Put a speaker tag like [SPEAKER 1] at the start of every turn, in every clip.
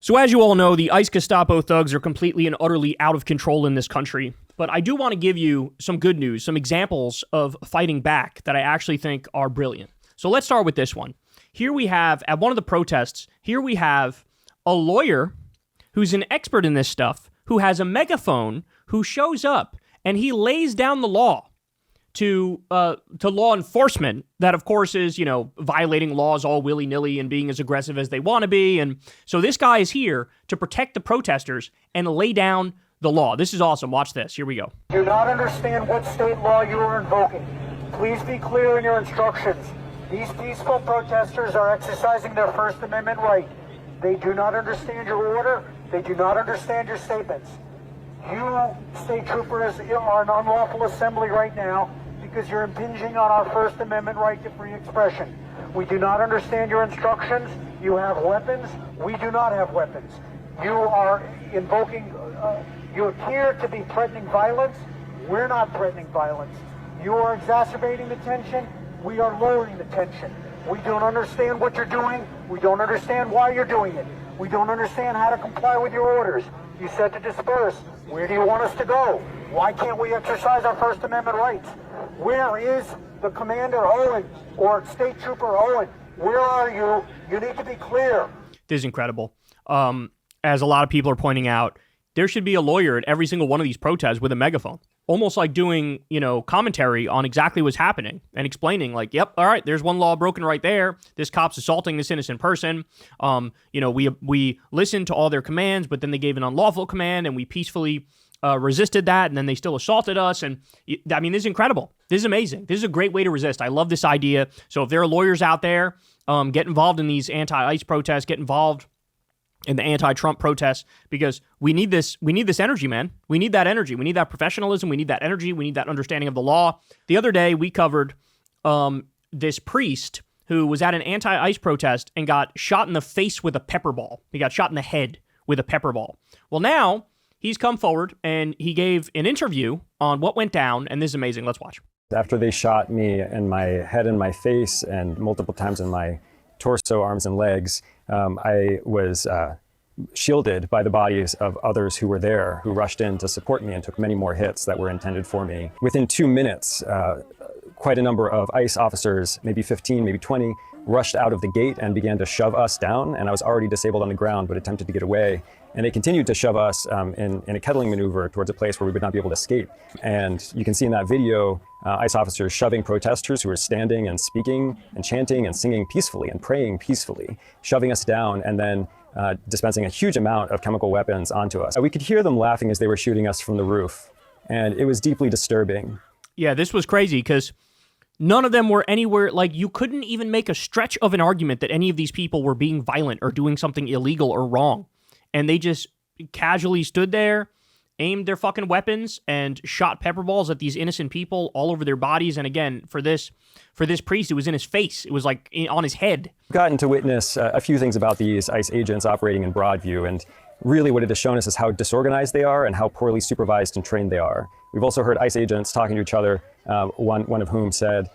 [SPEAKER 1] So as you all know, the ICE Gestapo thugs are completely and utterly out of control in this country. But I do want to give you some good news, some examples of fighting back that I actually think are brilliant. So let's start with this one. Here we have, at one of the protests, here we have a lawyer who's an expert in this stuff, who has a megaphone, who shows up, and he lays down the law to law enforcement that, of course, is, violating laws all willy-nilly and being as aggressive as they want to be. And so this guy is here to protect the protesters and lay down the law. This is awesome. Watch this. Here we go.
[SPEAKER 2] Do not understand what state law you are invoking. Please be clear in your instructions. These peaceful protesters are exercising their First Amendment right. They do not understand your order. They do not understand your statements. You, state troopers, are an unlawful assembly right now because you're impinging on our First Amendment right to free expression. We do not understand your instructions. You have weapons. We do not have weapons. You are invoking, you appear to be threatening violence. We're not threatening violence. You are exacerbating the tension. We are lowering the tension. We don't understand what you're doing. We don't understand why you're doing it. We don't understand how to comply with your orders. You said to disperse. Where do you want us to go? Why can't we exercise our First Amendment rights? Where is the Commander Owen or State Trooper Owen? Where are you? You need to be clear.
[SPEAKER 1] This is incredible. As a lot of people are pointing out, there should be a lawyer at every single one of these protests with a megaphone, almost like doing, commentary on exactly what's happening and explaining like, yep, all right, there's one law broken right there. This cop's assaulting this innocent person. We listened to all their commands, but then they gave an unlawful command and we peacefully resisted that, and then they still assaulted us. And I mean, this is incredible. This is amazing. This is a great way to resist. I love this idea. So if there are lawyers out there, get involved in these anti-ICE protests, get involved in the anti-Trump protests, because we need this energy, man. We need that energy. We need that professionalism. We need that energy. We need that understanding of the law. The other day, we covered this priest who was at an anti-ICE protest and got shot in the face with a pepper ball. He got shot in the head with a pepper ball. Well, now he's come forward and he gave an interview on what went down, and this is amazing. Let's watch.
[SPEAKER 3] After they shot me in my head and my face and multiple times in my torso, arms, and legs, I was shielded by the bodies of others who were there, who rushed in to support me and took many more hits that were intended for me. Within 2 minutes, quite a number of ICE officers, maybe 15, maybe 20, rushed out of the gate and began to shove us down. And I was already disabled on the ground, but attempted to get away. And they continued to shove us in a kettling maneuver towards a place where we would not be able to escape. And you can see in that video, ICE officers shoving protesters who were standing and speaking and chanting and singing peacefully and praying peacefully, shoving us down and then dispensing a huge amount of chemical weapons onto us. We could hear them laughing as they were shooting us from the roof. And it was deeply disturbing.
[SPEAKER 1] Yeah, this was crazy because none of them were anywhere, like you couldn't even make a stretch of an argument that any of these people were being violent or doing something illegal or wrong. And they just casually stood there, aimed their fucking weapons, and shot pepper balls at these innocent people all over their bodies. And again, for this priest, it was in his face. It was like on his head.
[SPEAKER 3] We've gotten to witness a few things about these ICE agents operating in Broadview, and really what it has shown us is how disorganized they are and how poorly supervised and trained they are. We've also heard ICE agents talking to each other, one of whom said,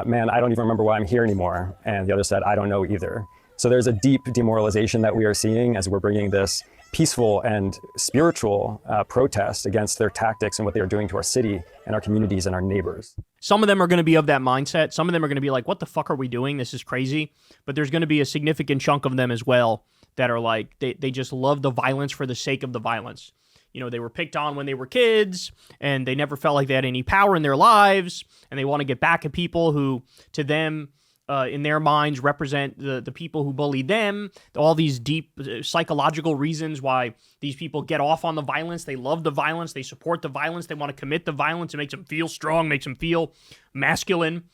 [SPEAKER 3] man, I don't even remember why I'm here anymore. And the other said, I don't know either. So there's a deep demoralization that we are seeing as we're bringing this peaceful and spiritual protest against their tactics and what they are doing to our city and our communities and our neighbors.
[SPEAKER 1] Some of them are going to be of that mindset. Some of them are going to be like, what the fuck are we doing? This is crazy. But there's going to be a significant chunk of them as well that are like, they just love the violence for the sake of the violence. They were picked on when they were kids, and they never felt like they had any power in their lives, and they want to get back at people who, to them, in their minds, represent the people who bullied them. All these deep psychological reasons why these people get off on the violence. They love the violence. They support the violence. They want to commit the violence. It makes them feel strong, makes them feel masculine.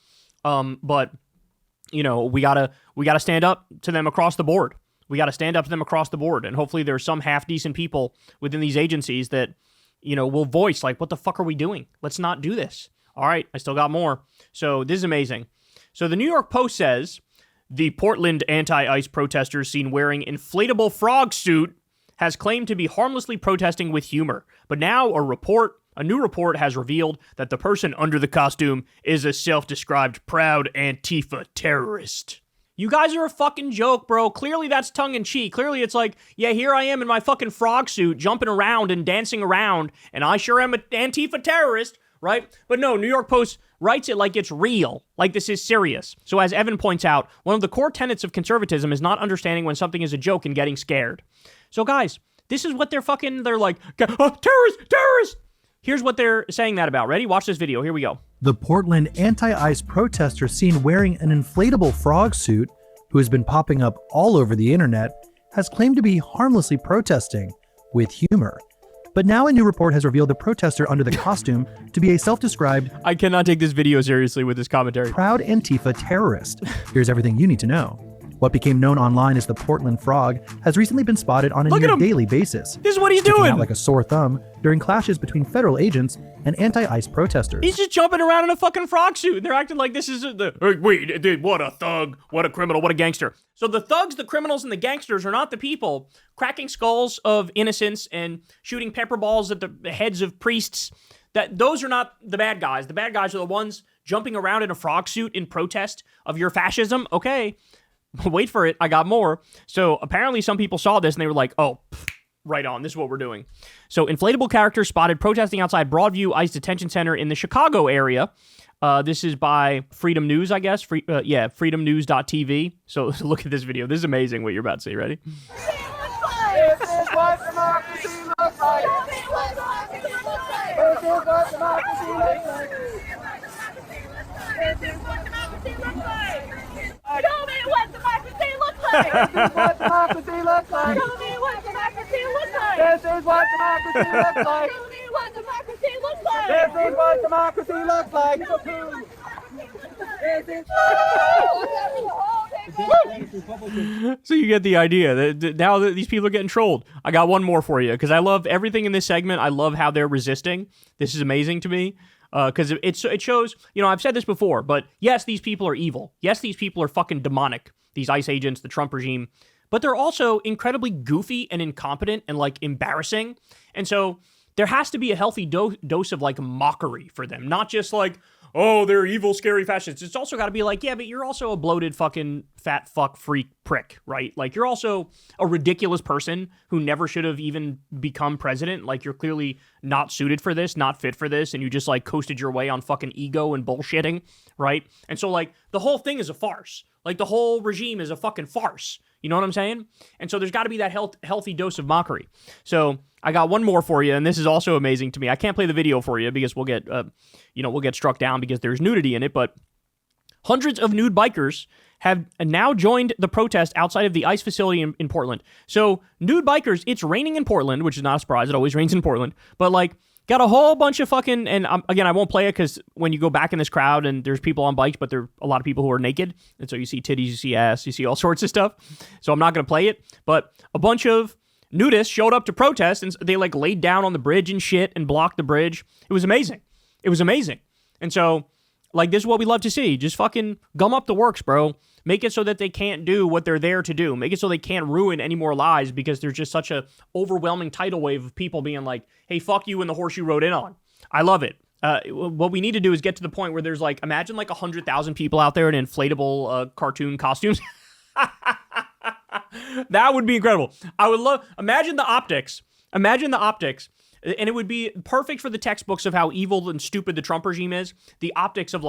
[SPEAKER 1] But we gotta stand up to them across the board. We got to stand up to them across the board. And hopefully there's some half-decent people within these agencies that, will voice like, what the fuck are we doing? Let's not do this. All right, I still got more. So this is amazing. So the New York Post says, the Portland anti-ICE protesters seen wearing inflatable frog suit has claimed to be harmlessly protesting with humor. But now a new report has revealed that the person under the costume is a self-described proud Antifa terrorist. You guys are a fucking joke, bro. Clearly that's tongue-in-cheek. Clearly it's like, yeah, here I am in my fucking frog suit, jumping around and dancing around, and I sure am an Antifa terrorist, right? But no, New York Post writes it like it's real, like this is serious. So as Evan points out, one of the core tenets of conservatism is not understanding when something is a joke and getting scared. So guys, this is what they're like, terrorist! Here's what they're saying that about. Ready? Watch this video. Here we go.
[SPEAKER 4] The Portland anti-ICE protester seen wearing an inflatable frog suit, who has been popping up all over the internet, has claimed to be harmlessly protesting with humor. But now a new report has revealed the protester under the costume to be a self-described
[SPEAKER 1] I cannot take this video seriously with this commentary.
[SPEAKER 4] proud Antifa terrorist. Here's everything you need to know. What became known online as the Portland Frog has recently been spotted on a near daily basis.
[SPEAKER 1] This is what he's
[SPEAKER 4] sticking
[SPEAKER 1] doing.
[SPEAKER 4] out like a sore thumb during clashes between federal agents and anti-ICE protesters.
[SPEAKER 1] He's just jumping around in a fucking frog suit. They're acting like this is wait, dude, what a thug, what a criminal, what a gangster. So the thugs, the criminals, and the gangsters are not the people cracking skulls of innocents and shooting pepper balls at the heads of priests. Those are not the bad guys. The bad guys are the ones jumping around in a frog suit in protest of your fascism. Okay. Wait for it. I got more. So apparently some people saw this and they were like, oh, right on. This is what we're doing. So inflatable characters spotted protesting outside Broadview ICE Detention Center in the Chicago area. This is by Freedom News, I guess. freedomnews.tv. So look at this video. This is amazing what you're about to see. Ready?
[SPEAKER 5] This is what democracy looks like. This is what democracy looks like. This is what democracy looks like. This is what democracy looks like. Show me what democracy looks like. This is what democracy looks like. Show me what democracy looks like. This is what democracy looks like. Show me what democracy looks like. This is what democracy looks like.
[SPEAKER 1] So you get the idea. Now that these people are getting trolled. I got one more for you because I love everything in this segment. I love how they're resisting. This is amazing to me. Because it shows, I've said this before, but yes, these people are evil. Yes, these people are fucking demonic, these ICE agents, the Trump regime. But they're also incredibly goofy and incompetent and, embarrassing. And so there has to be a healthy dose of, mockery for them. Not just oh, they're evil, scary fascists. It's also got to be yeah, but you're also a bloated fucking fat fuck freak prick, right? You're also a ridiculous person who never should have even become president. You're clearly not suited for this, not fit for this, and you just, coasted your way on fucking ego and bullshitting, right? And so, the whole thing is a farce. The whole regime is a fucking farce. You know what I'm saying? And so there's got to be that healthy dose of mockery. So I got one more for you, and this is also amazing to me. I can't play the video for you because we'll get struck down because there's nudity in it, but hundreds of nude bikers have now joined the protest outside of the ICE facility in Portland. So nude bikers, it's raining in Portland, which is not a surprise. It always rains in Portland. But got a whole bunch of fucking, and again, I won't play it because when you go back in this crowd and there's people on bikes, but there are a lot of people who are naked. And so you see titties, you see ass, you see all sorts of stuff. So I'm not going to play it. But a bunch of nudists showed up to protest and they laid down on the bridge and shit and blocked the bridge. It was amazing. It was amazing. And so this is what we love to see. Just fucking gum up the works, bro. Make it so that they can't do what they're there to do. Make it so they can't ruin any more lives because there's just such a overwhelming tidal wave of people being like, hey, fuck you and the horse you rode in on. I love it. What we need to do is get to the point where there's imagine 100,000 people out there in inflatable cartoon costumes. That would be incredible. I would love, imagine the optics. Imagine the optics. And it would be perfect for the textbooks of how evil and stupid the Trump regime is. The optics of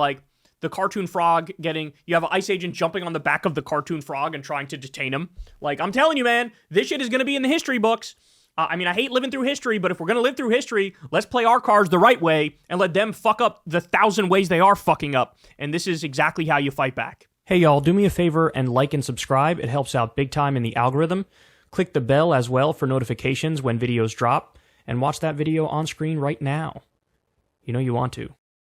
[SPEAKER 1] the cartoon frog you have an ICE agent jumping on the back of the cartoon frog and trying to detain him. I'm telling you, man, this shit is going to be in the history books. I hate living through history, but if we're going to live through history, let's play our cards the right way and let them fuck up the 1,000 ways they are fucking up. And this is exactly how you fight back. Hey, y'all, do me a favor and like and subscribe. It helps out big time in the algorithm. Click the bell as well for notifications when videos drop. And watch that video on screen right now. You know you want to.